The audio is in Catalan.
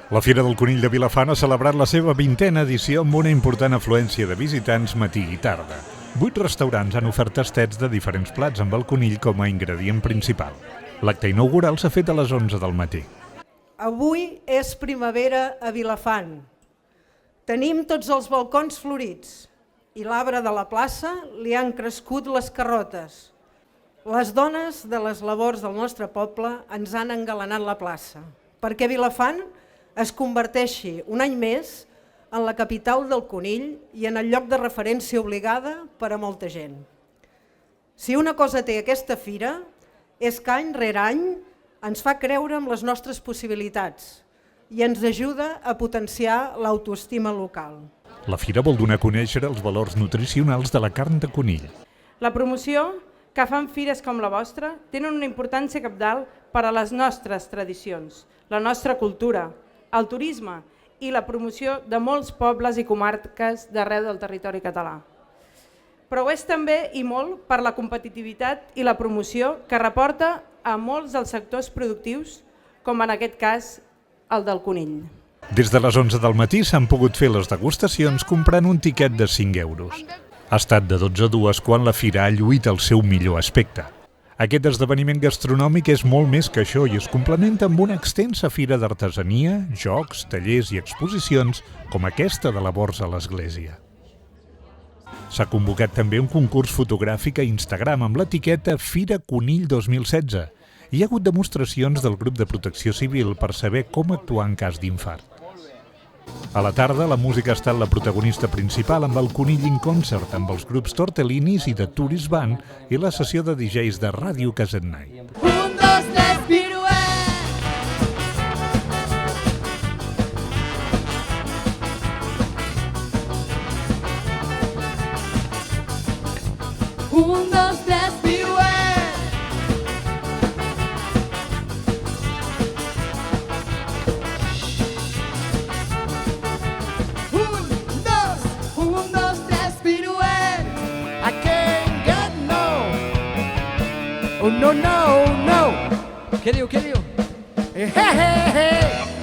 La Fira del Conill de Vilafant ha celebrat la seva 20a edició amb una important afluència de visitants matí i tarda. 8 restaurants han ofert tastets de diferents plats amb el conill com a ingredient principal. L'acte inaugural s'ha fet a les 11 del matí. Avui és primavera a Vilafant. Tenim tots els balcons florits i l'arbre de la plaça li han crescut les carrotes. Les dones de les labors del nostre poble ens han engalanat la plaça, perquè Vilafant es converteixi un any més en la capital del conill i en el lloc de referència obligada per a molta gent. Si una cosa té aquesta fira és que any rere any ens fa creure en les nostres possibilitats i ens ajuda a potenciar l'autoestima local. La fira vol donar a conèixer els valors nutricionals de la carn de conill. La promoció que fan fires com la vostra tenen una importància cabdal per a les nostres tradicions, la nostra cultura, el turisme i la promoció de molts pobles i comarques d'arreu del territori català. Però ho és també i molt per la competitivitat i la promoció que reporta a molts dels sectors productius, com en aquest cas el del conill. Des de les 11 del matí s'han pogut fer les degustacions comprant un tiquet de 5 euros. Ha estat de 12 a 2 quan la fira ha lluït el seu millor aspecte. Aquest esdeveniment gastronòmic és molt més que això i es complementa amb una extensa fira d'artesania, jocs, tallers i exposicions com aquesta de la Borsa a l'Església. S'ha convocat també un concurs fotogràfic a Instagram amb l'etiqueta Fira Conill 2016 i hi ha hagut demostracions del grup de protecció civil per saber com actuar en cas d'infart. A la tarda, la música ha estat la protagonista principal amb el Conill in Concert, amb els grups Tortellinis i de Tourist Band i la sessió de DJs de Ràdio Caset Night. 1, 2, 3, piruet! 1, 2, 3, piruet! 1, 2, 3, piruet! I can't get no! Oh no, no, no! Què diu? Hey, hey, hey!